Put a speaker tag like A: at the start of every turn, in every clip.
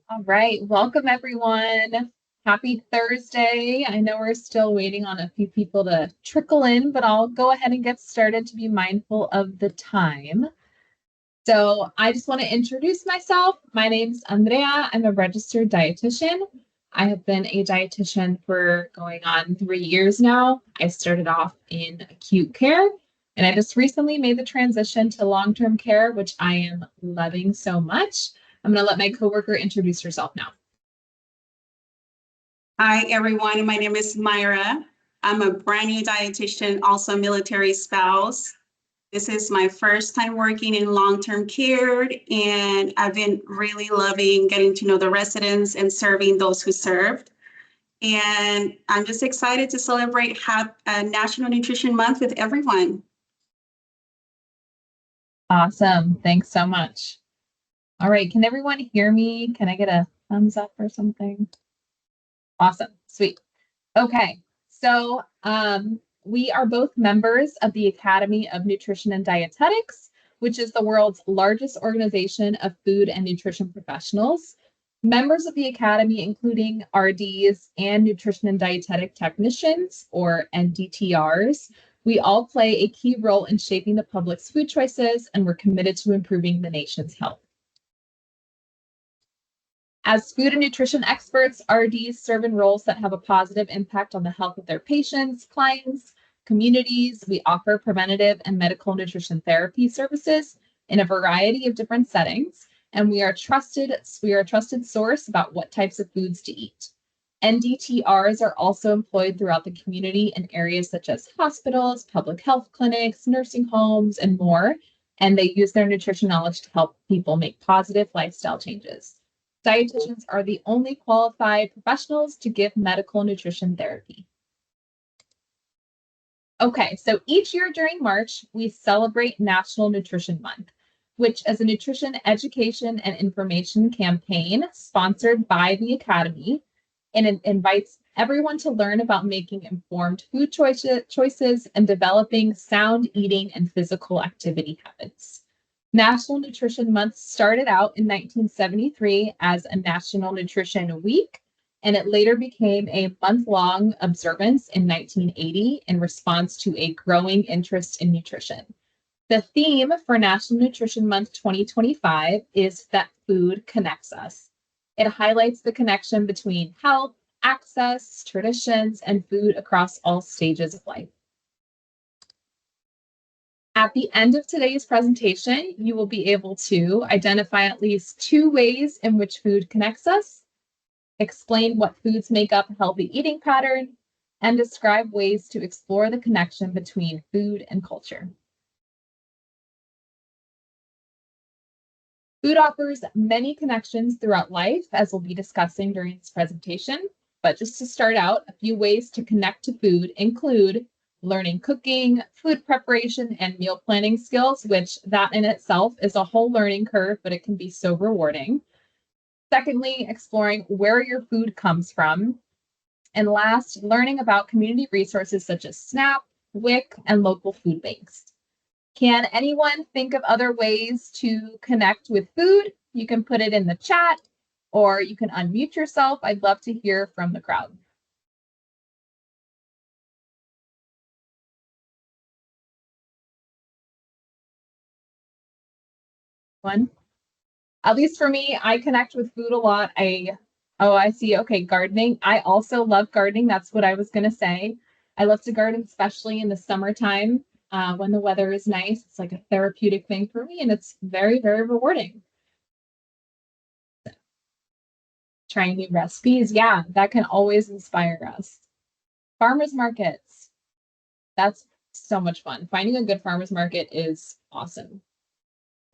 A: All right, welcome everyone. Happy Thursday. I know we're still waiting on a few people to trickle in, but I'll go ahead and get started to be mindful of the time. So I just want to introduce myself. My name's Andrea. I'm a registered dietitian. I have been a dietitian for going on 3 years now. I started off in acute care, and I just recently made the transition to long-term care, which I am loving so much. I'm going to let my coworker introduce herself now.
B: Hi, everyone. My name is Mayra. I'm a brand new dietitian, also a military spouse. This is my first time working in long-term care, and I've been really loving getting to know the residents and serving those who served. And I'm just excited to celebrate National Nutrition Month with everyone.
A: Awesome. Thanks so much. All right. Can everyone hear me? Can I get a thumbs up or something? Awesome. Sweet. Okay. So we are both members of the Academy of Nutrition and Dietetics, which is the world's largest organization of food and nutrition professionals. Members of the Academy, including RDs and nutrition and dietetic technicians, or NDTRs, we all play a key role in shaping the public's food choices, and we're committed to improving the nation's health. As food and nutrition experts, RDs serve in roles that have a positive impact on the health of their patients, clients, communities. We offer preventative and medical nutrition therapy services in a variety of different settings, and we are a trusted source about what types of foods to eat. NDTRs are also employed throughout the community in areas such as hospitals, public health clinics, nursing homes, and more, and they use their nutrition knowledge to help people make positive lifestyle changes. Dietitians are the only qualified professionals to give medical nutrition therapy. Okay, so each year during March, we celebrate National Nutrition Month, which is a nutrition education and information campaign sponsored by the Academy, and it invites everyone to learn about making informed food choices and developing sound eating and physical activity habits. National Nutrition Month started out in 1973 as a National Nutrition Week, and it later became a month-long observance in 1980 in response to a growing interest in nutrition. The theme for National Nutrition Month 2025 is that food connects us. It highlights the connection between health, access, traditions, and food across all stages of life. At the end of today's presentation, you will be able to identify at least 2 ways in which food connects us, explain what foods make up a healthy eating pattern, and describe ways to explore the connection between food and culture. Food offers many connections throughout life, as we'll be discussing during this presentation. But just to start out, a few ways to connect to food include learning cooking, food preparation, and meal planning skills, which that in itself is a whole learning curve, but it can be so rewarding. Secondly, exploring where your food comes from. And last, learning about community resources such as SNAP, WIC, and local food banks. Can anyone think of other ways to connect with food? You can put it in the chat, or you can unmute yourself. I'd love to hear from the crowd. One. At least for me, I connect with food a lot. I see. Okay, gardening. I also love gardening. That's what I was going to say. I love to garden, especially in the summertime when the weather is nice. It's like a therapeutic thing for me, and it's very, very rewarding. Trying new recipes. Yeah, that can always inspire us. Farmers markets. That's so much fun. Finding a good farmers market is awesome.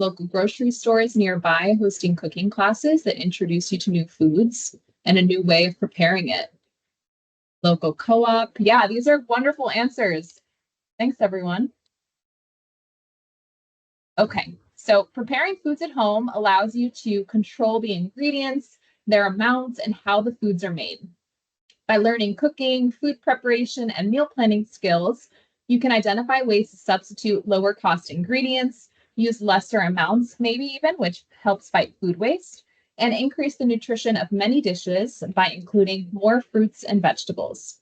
A: Local grocery stores nearby hosting cooking classes that introduce you to new foods and a new way of preparing it. Local co-op. Yeah, these are wonderful answers. Thanks, everyone. Okay, so preparing foods at home allows you to control the ingredients, their amounts, and how the foods are made. By learning cooking, food preparation, and meal planning skills, you can identify ways to substitute lower cost ingredients, use lesser amounts, maybe even, which helps fight food waste, and increase the nutrition of many dishes by including more fruits and vegetables.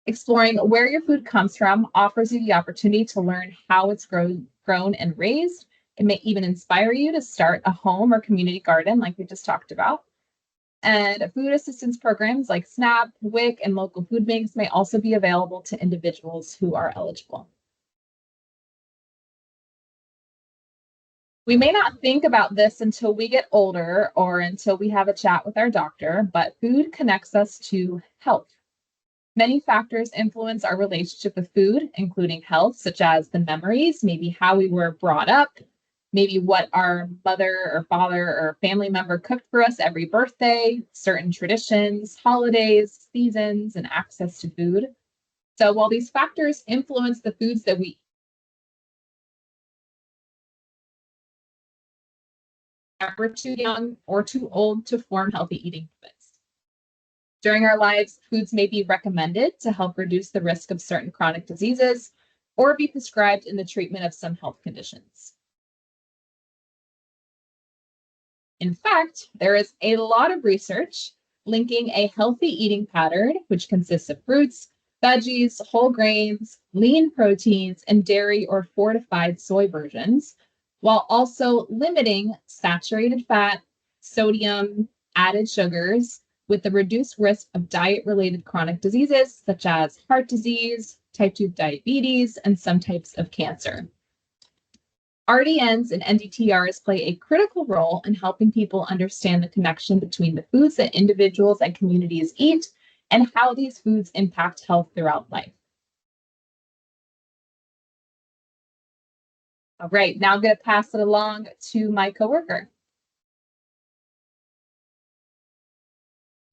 A: Exploring where your food comes from offers you the opportunity to learn how it's grown and raised. It may even inspire you to start a home or community garden like we just talked about. And food assistance programs like SNAP, WIC, and local food banks may also be available to individuals who are eligible. We may not think about this until we get older or until we have a chat with our doctor, but food connects us to health. Many factors influence our relationship with food, including health, such as the memories, maybe how we were brought up, maybe what our mother or father or family member cooked for us every birthday, certain traditions, holidays, seasons, and access to food. So while these factors influence the foods that we eat, we're too young or too old to form healthy eating habits. During our lives, foods may be recommended to help reduce the risk of certain chronic diseases or be prescribed in the treatment of some health conditions. In fact, there is a lot of research linking a healthy eating pattern, which consists of fruits, veggies, whole grains, lean proteins, and dairy or fortified soy versions, while also limiting saturated fat, sodium, added sugars, with the reduced risk of diet-related chronic diseases such as heart disease, type 2 diabetes, and some types of cancer. RDNs and NDTRs play a critical role in helping people understand the connection between the foods that individuals and communities eat and how these foods impact health throughout life. All right, now I'm going to pass it along to my coworker.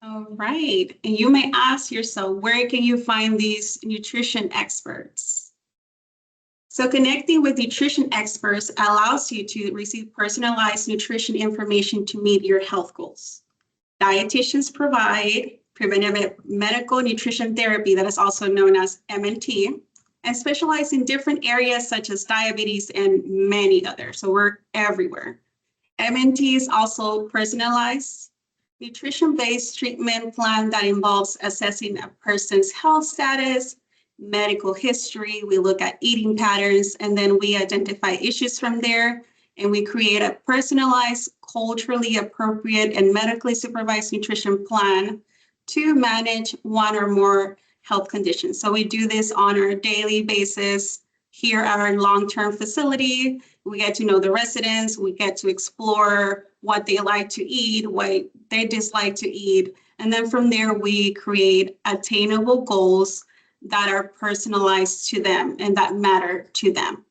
B: All right. And you may ask yourself, where can you find these nutrition experts? So connecting with nutrition experts allows you to receive personalized nutrition information to meet your health goals. Dietitians provide preventive medical nutrition therapy, that is also known as MNT, and specialize in different areas such as diabetes and many others. So we're everywhere. MNT is also personalized nutrition-based treatment plan that involves assessing a person's health status, medical history. We look at eating patterns, and then we identify issues from there, and we create a personalized, culturally appropriate, and medically supervised nutrition plan to manage one or more health conditions. So we do this on a daily basis here at our long-term facility. We get to know the residents, we get to explore what they like to eat, what they dislike to eat. And then from there, we create attainable goals that are personalized to them and that matter to them.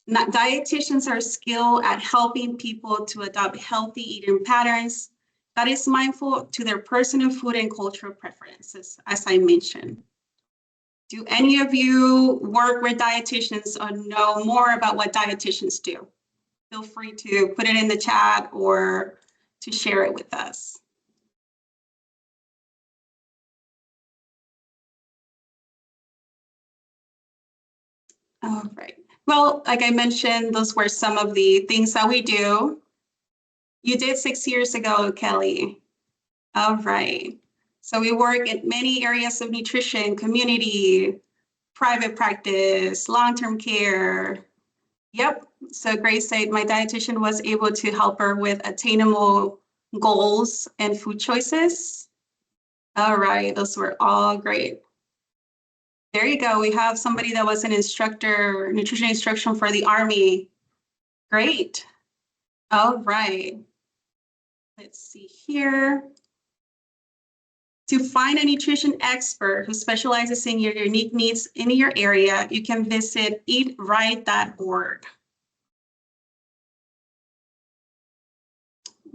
B: Now, dietitians are skilled at helping people to adopt healthy eating patterns that is mindful to their personal food and cultural preferences, as I mentioned. Do any of you work with dietitians or know more about what dietitians do? Feel free to put it in the chat or to share it with us. All right. Well, like I mentioned, those were some of the things that we do. You did 6 years ago, Kelly. All right. So we work in many areas of nutrition, community, private practice, long-term care. Yep. So Grace said my dietitian was able to help her with attainable goals and food choices. All right. Those were all great. There you go. We have somebody that was an instructor, nutrition instruction for the Army. Great. All right. Let's see here. To find a nutrition expert who specializes in your unique needs in your area, you can visit eatright.org.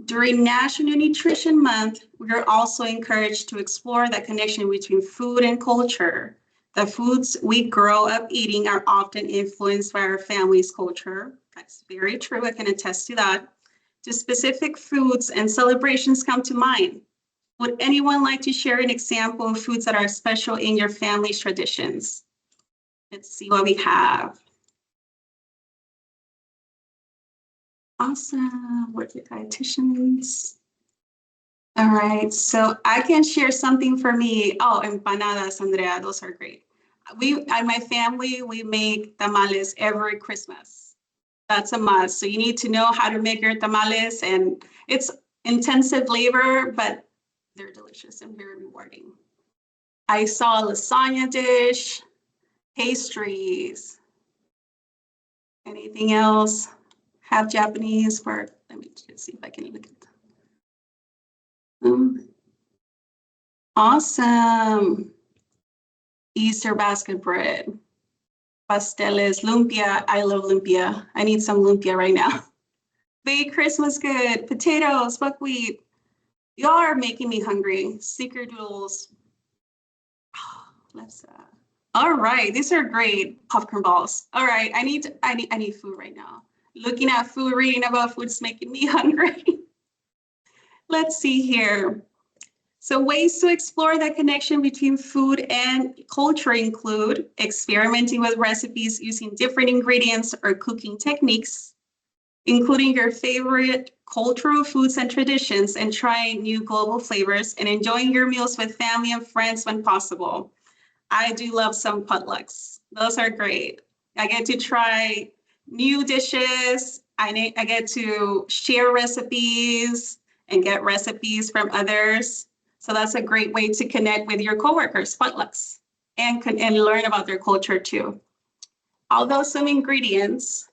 B: During National Nutrition Month, we are also encouraged to explore the connection between food and culture. The foods we grow up eating are often influenced by our family's culture. That's very true. I can attest to that. Do specific foods and celebrations come to mind? Would anyone like to share an example of foods that are special in your family's traditions? Let's see what we have. Awesome. Work with dietitians. All right, so I can share something for me. Oh, empanadas, Andrea, those are great. We, and my family, we make tamales every Christmas. That's a must. So you need to know how to make your tamales, and it's intensive labor, but they're delicious and very rewarding. I saw a lasagna dish, pastries. Anything else? Have Japanese for, let me just see if I can look at them. Awesome. Easter basket bread, pasteles, lumpia. I love lumpia. I need some lumpia right now. Baked Christmas good, potatoes, buckwheat. Y'all are making me hungry. Snickerdoodles. Oh, let's. All right, these are great popcorn balls. All right, I need food right now. Looking at food, reading about food is making me hungry. Let's see here. So ways to explore that connection between food and culture include experimenting with recipes using different ingredients or cooking techniques, including your favorite cultural foods and traditions, and trying new global flavors, and enjoying your meals with family and friends when possible. I do love some potlucks. Those are great. I get to try new dishes. I get to share recipes and get recipes from others. So that's a great way to connect with your coworkers, potlucks, and learn about their culture too. Although some ingredients,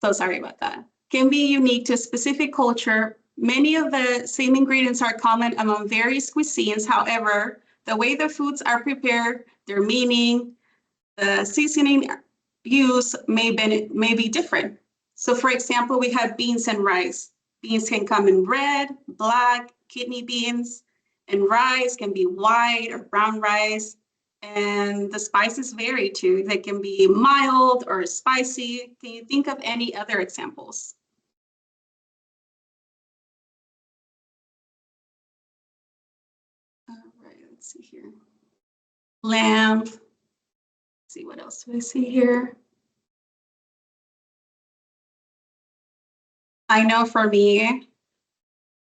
B: so sorry about that, can be unique to a specific culture, many of the same ingredients are common among various cuisines. However, the way the foods are prepared, their meaning, the seasoning used may be different. So for example, we have beans and rice. Beans can come in red, black, kidney beans, and rice can be white or brown rice. And the spices vary too. They can be mild or spicy. Can you think of any other examples? All right, let's see here. Lamb. Let's see, what else do I see here? I know for me,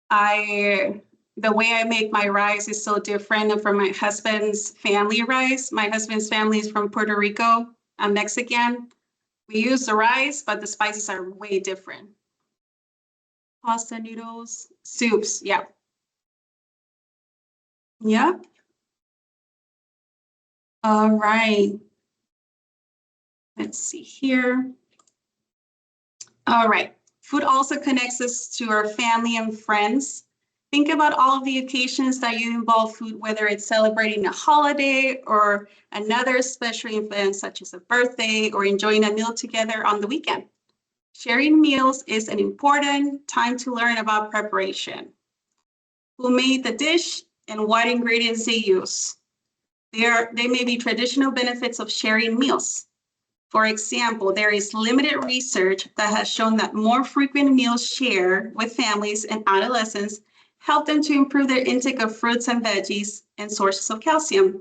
B: the way I make my rice is so different from my husband's family rice. My husband's family is from Puerto Rico. I'm Mexican. We use the rice, but the spices are way different. Pasta noodles, soups, yeah. Yeah. All right. Let's see here. All right. Food also connects us to our family and friends. Think about all of the occasions that you involve food, whether it's celebrating a holiday or another special event, such as a birthday or enjoying a meal together on the weekend. Sharing meals is an important time to learn about preparation. Who made the dish and what ingredients they use. They may be traditional benefits of sharing meals. For example, there is limited research that has shown that more frequent meals shared with families and adolescents help them to improve their intake of fruits and veggies and sources of calcium.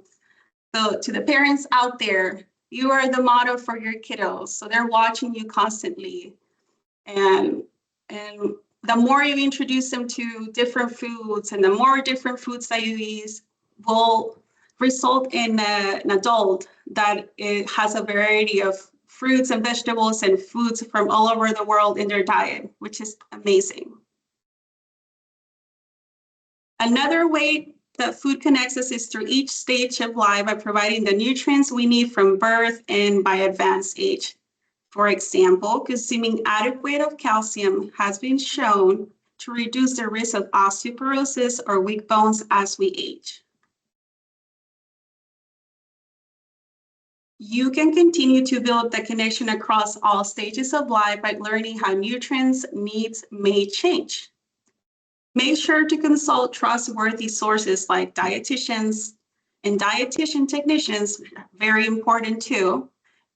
B: So to the parents out there, you are the model for your kiddos. So they're watching you constantly. And the more you introduce them to different foods and the more different foods that you eat will result in an adult that it has a variety of fruits and vegetables and foods from all over the world in their diet, which is amazing. Another way that food connects us is through each stage of life by providing the nutrients we need from birth and by advanced age. For example, consuming adequate of calcium has been shown to reduce the risk of osteoporosis or weak bones as we age. You can continue to build the connection across all stages of life by learning how nutrients needs may change. Make sure to consult trustworthy sources like dietitians and dietitian technicians, very important too.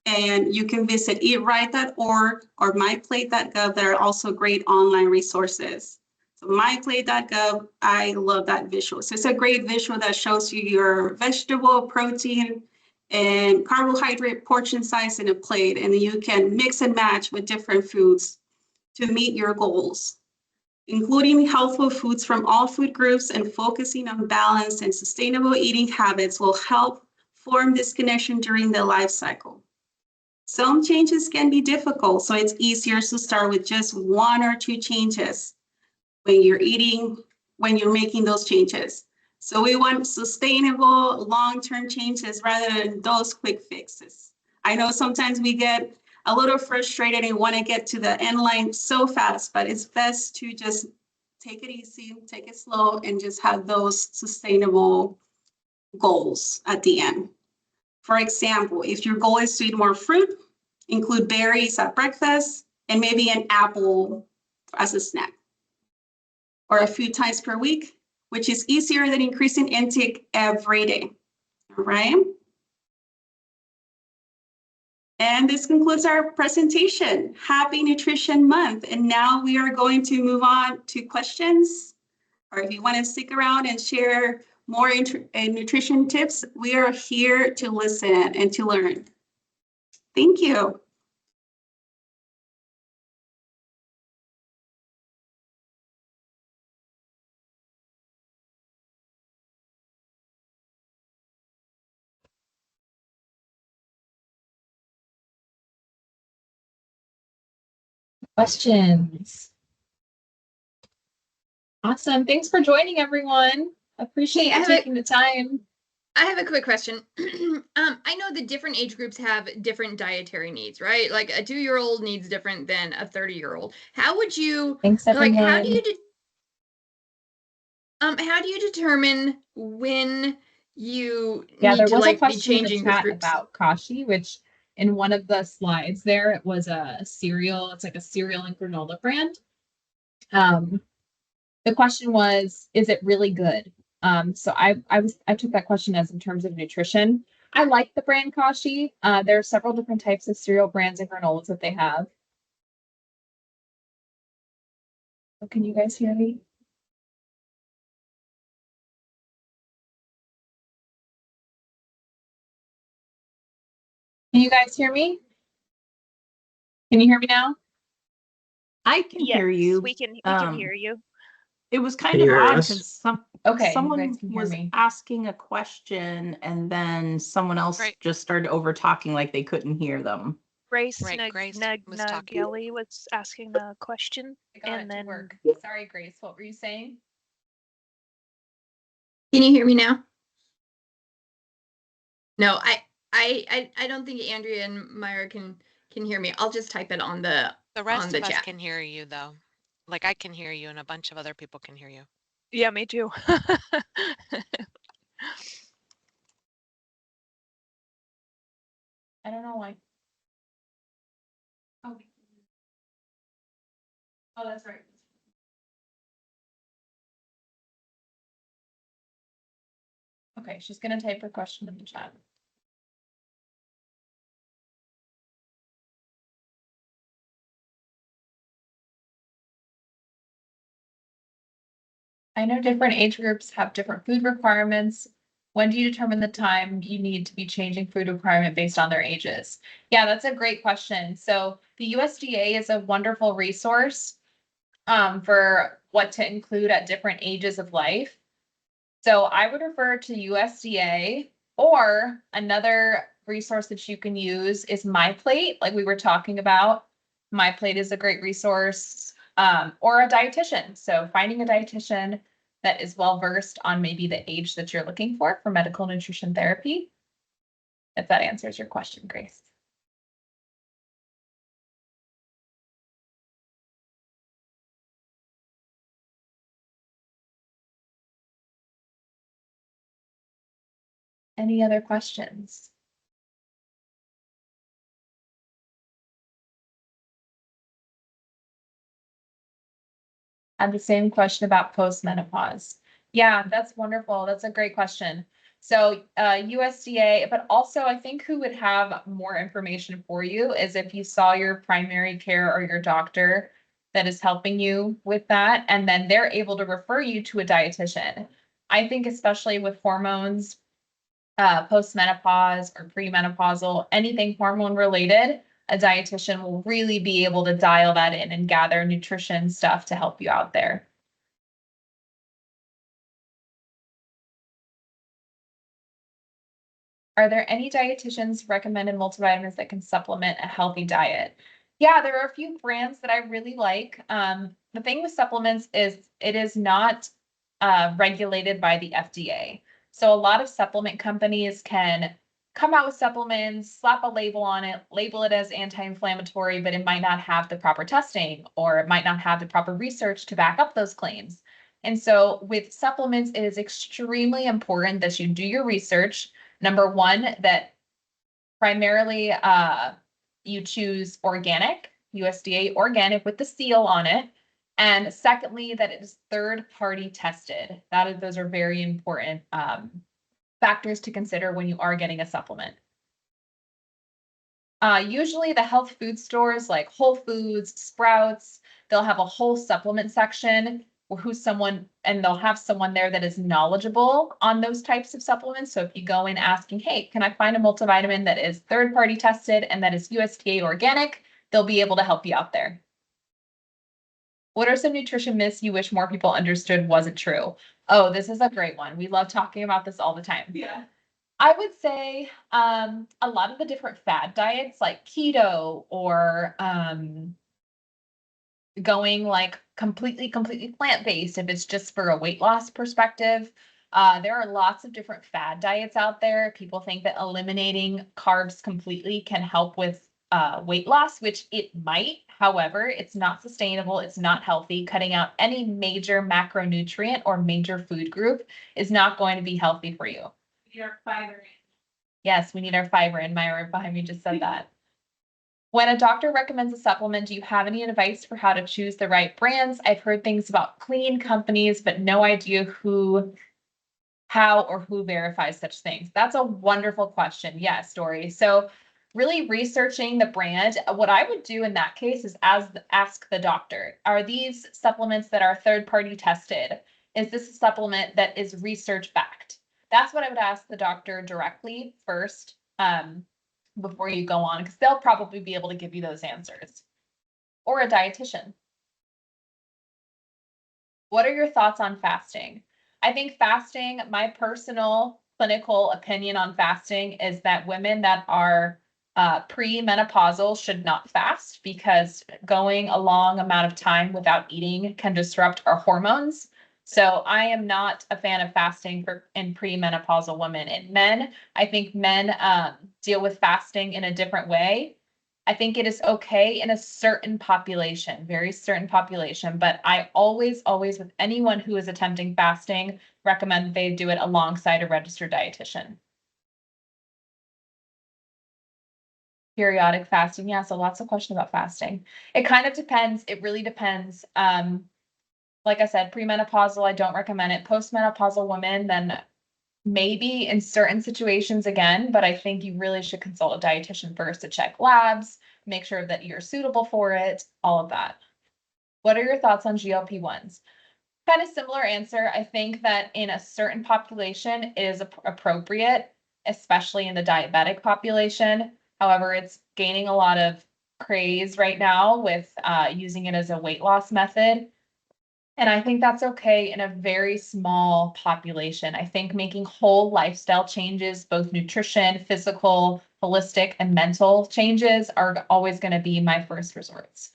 B: And you can visit eatright.org or myplate.gov that are also great online resources. So myplate.gov, I love that visual. So it's a great visual that shows you your vegetable, protein, and carbohydrate portion size in a plate, and you can mix and match with different foods to meet your goals. Including healthful foods from all food groups and focusing on balanced and sustainable eating habits will help form this connection during the life cycle. Some changes can be difficult, so it's easier to start with just 1 or 2 changes when you're making those changes. So we want sustainable long-term changes rather than those quick fixes. I know sometimes we get a little frustrated and want to get to the end line so fast, but it's best to just take it easy, take it slow, and just have those sustainable goals at the end. For example, if your goal is to eat more fruit, include berries at breakfast and maybe an apple as a snack, or a few times per week, which is easier than increasing intake every day, all right? And this concludes our presentation. Happy Nutrition Month. And now we are going to move on to questions, or if you want to stick around and share more nutrition tips, we are here to listen and to learn. Thank you.
A: Questions. Awesome. Thanks for joining, everyone. Appreciate you taking the time.
C: I have a quick question. I know that different age groups have different dietary needs, right? Like a 2-year-old needs different than a 30-year-old. How would you,
A: Thanks, everyone.
C: like, how do you determine when you need to like be changing the groups?
A: About kashi, which in one of the slides there, it was a cereal. It's like a cereal and granola brand. The question was, is it really good? So I took that question as in terms of nutrition. I like the brand Kashi. There are several different types of cereal brands and granolas that they have. Oh, can you guys hear me? Can you guys hear me? Can you hear me now?
D: I can hear you.
E: We can hear you.
D: It was kind of odd because someone
A: was
D: asking a question and then someone else just started over talking like they couldn't hear them.
E: Grace Nagelli was asking a question.
A: And then work. Sorry, Grace, what were you saying?
C: Can you hear me now? No, I don't think Andrea and Mayra can hear me. I'll just type it on the
F: rest of
C: us
F: chat. Can hear you though. Like I can hear you and a bunch of other people can hear you.
E: Yeah, me too.
A: I don't know why. Oh, that's right. Okay, she's gonna type her question in the chat. I know different age groups have different food requirements. When do you determine the time you need to be changing food requirement based on their ages? Yeah, that's a great question. So the USDA is a wonderful resource for what to include at different ages of life. So I would refer to USDA, or another resource that you can use is My Plate, like we were talking about. My Plate is a great resource, or a dietitian. So finding a dietitian that is well-versed on maybe the age that you're looking for medical nutrition therapy. If that answers your question, Grace. Any other questions? I have the same question about postmenopause. Yeah, that's wonderful. That's a great question. So USDA, but also I think who would have more information for you is if you saw your primary care or your doctor that is helping you with that, and then they're able to refer you to a dietitian. I think especially with hormones, postmenopause or premenopausal, anything hormone related, a dietitian will really be able to dial that in and gather nutrition stuff to help you out there. Are there any dietitians recommended multivitamins that can supplement a healthy diet? Yeah, there are a few brands that I really like. The thing with supplements is it is not regulated by the FDA. So a lot of supplement companies can come out with supplements, slap a label on it, label it as anti-inflammatory, but it might not have the proper testing or it might not have the proper research to back up those claims. And so with supplements, it is extremely important that you do your research. Number one, that primarily you choose organic, USDA organic with the seal on it. And secondly, that it is third-party tested. Those are very important factors to consider when you are getting a supplement. Usually the health food stores like Whole Foods, Sprouts, they'll have a whole supplement section and they'll have someone there that is knowledgeable on those types of supplements. So if you go in asking, hey, can I find a multivitamin that is third-party tested and that is USDA organic, they'll be able to help you out there. What are some nutrition myths you wish more people understood wasn't true? Oh, this is a great one. We love talking about this all the time. Yeah. I would say a lot of the different fad diets like keto or going like completely plant-based if it's just for a weight loss perspective. There are lots of different fad diets out there. People think that eliminating carbs completely can help with weight loss, which it might. However, it's not sustainable. It's not healthy. Cutting out any major macronutrient or major food group is not going to be healthy for you. We need our fiber in. Yes, we need our fiber in. Mayra behind me just said that. When a doctor recommends a supplement, do you have any advice for how to choose the right brands? I've heard things about clean companies, but no idea how or who verifies such things. That's a wonderful question. Yes, Dory. So really researching the brand, what I would do in that case is ask the doctor, are these supplements that are third-party tested? Is this a supplement that is research backed? That's what I would ask the doctor directly first. Before you go on, because they'll probably be able to give you those answers. Or a dietitian. What are your thoughts on fasting? I think fasting, my personal clinical opinion on fasting is that women that are pre-menopausal should not fast because going a long amount of time without eating can disrupt our hormones. So I am not a fan of fasting in pre-menopausal women. In men, I think men deal with fasting in a different way. I think it is okay in a certain population, very certain population, but I always with anyone who is attempting fasting, recommend they do it alongside a registered dietitian. Periodic fasting, yeah, so lots of questions about fasting. It kind of depends, it really depends. Like I said, premenopausal, I don't recommend it. Postmenopausal women, then maybe in certain situations again, but I think you really should consult a dietitian first to check labs, make sure that you're suitable for it, all of that. What are your thoughts on GLP-1s? Kind of similar answer. I think that in a certain population it is appropriate, especially in the diabetic population. However, it's gaining a lot of craze right now with using it as a weight loss method. And I think that's okay in a very small population. I think making whole lifestyle changes, both nutrition, physical, holistic, and mental changes are always going to be my first resorts.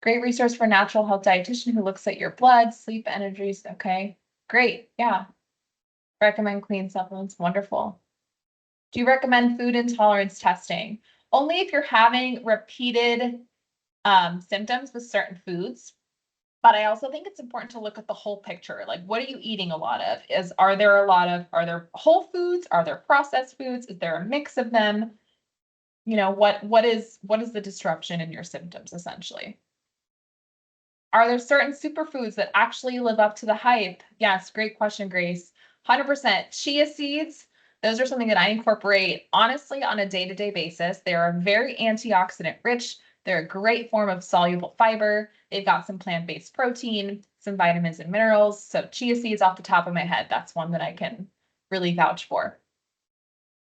A: Great resource for natural health dietitian who looks at your blood, sleep, energies. Okay, great. Yeah. Recommend clean supplements. Wonderful. Do you recommend food intolerance testing? Only if you're having repeated symptoms with certain foods. But I also think it's important to look at the whole picture. Like, what are you eating a lot of? Are there whole foods? Are there processed foods? Is there a mix of them? You know, what is the disruption in your symptoms essentially? Are there certain superfoods that actually live up to the hype? Yes, great question, Grace. 100%. Chia seeds, those are something that I incorporate honestly on a day-to-day basis. They are very antioxidant rich. They're a great form of soluble fiber. They've got some plant-based protein, some vitamins and minerals. So chia seeds off the top of my head, that's one that I can really vouch for.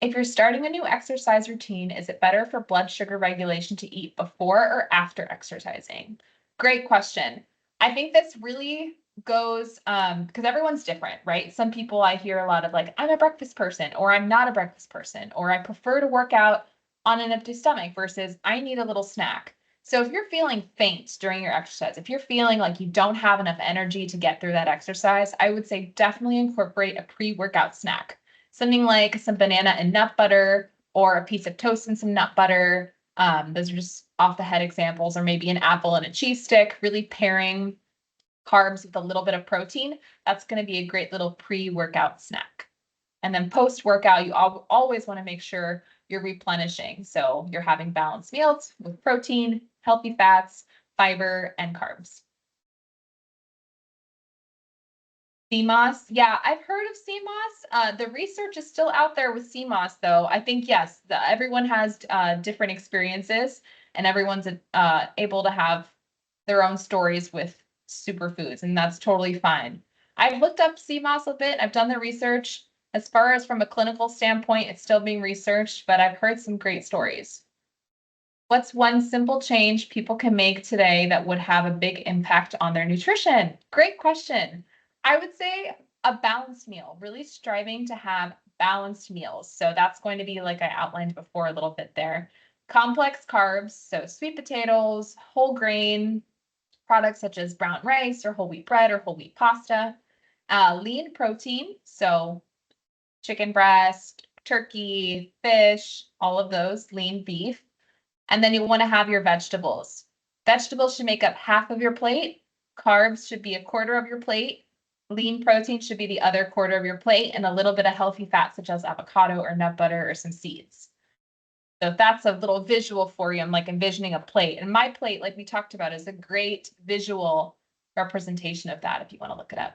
A: If you're starting a new exercise routine, is it better for blood sugar regulation to eat before or after exercising? Great question. I think this really goes because everyone's different, right? Some people I hear a lot of like, I'm a breakfast person, or I'm not a breakfast person, or I prefer to work out on an empty stomach versus I need a little snack. So if you're feeling faint during your exercise, if you're feeling like you don't have enough energy to get through that exercise, I would say definitely incorporate a pre-workout snack. Something like some banana and nut butter, or a piece of toast and some nut butter. Those are just off the head examples, or maybe an apple and a cheese stick, really pairing carbs with a little bit of protein. That's going to be a great little pre-workout snack. And then post-workout, you always want to make sure you're replenishing. So you're having balanced meals with protein, healthy fats, fiber, and carbs. CMOS, yeah, I've heard of CMOS. The research is still out there with CMOS, though. I think, yes, everyone has different experiences, and everyone's able to have their own stories with superfoods, and that's totally fine. I've looked up CMOS a bit. I've done the research. As far as from a clinical standpoint, it's still being researched, but I've heard some great stories. What's one simple change people can make today that would have a big impact on their nutrition? Great question. I would say a balanced meal, really striving to have balanced meals. So that's going to be like I outlined before a little bit there. Complex carbs, so sweet potatoes, whole grain products such as brown rice or whole wheat bread or whole wheat pasta. Lean protein, so chicken breast, turkey, fish, all of those, lean beef. And then you want to have your vegetables. Vegetables should make up half of your plate. Carbs should be a quarter of your plate. Lean protein should be the other quarter of your plate, and a little bit of healthy fat such as avocado or nut butter or some seeds. So if that's a little visual for you, I'm like envisioning a plate. And my plate, like we talked about, is a great visual representation of that if you want to look it up.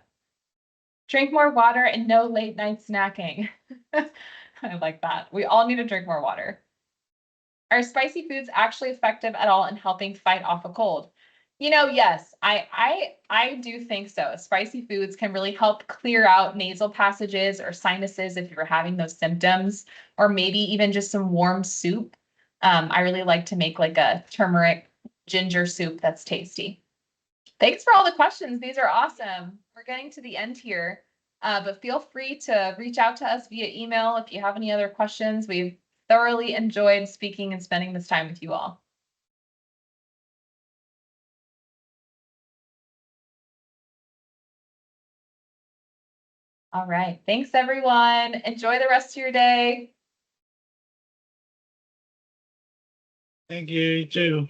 A: Drink more water and no late night snacking. I like that. We all need to drink more water. Are spicy foods actually effective at all in helping fight off a cold? You know, yes, I do think so. Spicy foods can really help clear out nasal passages or sinuses if you're having those symptoms, or maybe even just some warm soup. I really like to make like a turmeric ginger soup that's tasty. Thanks for all the questions. These are awesome. We're getting to the end here, but feel free to reach out to us via email if you have any other questions. We've thoroughly enjoyed speaking and spending this time with you all. All right. Thanks, everyone. Enjoy the rest of your day.
G: Thank you, you too.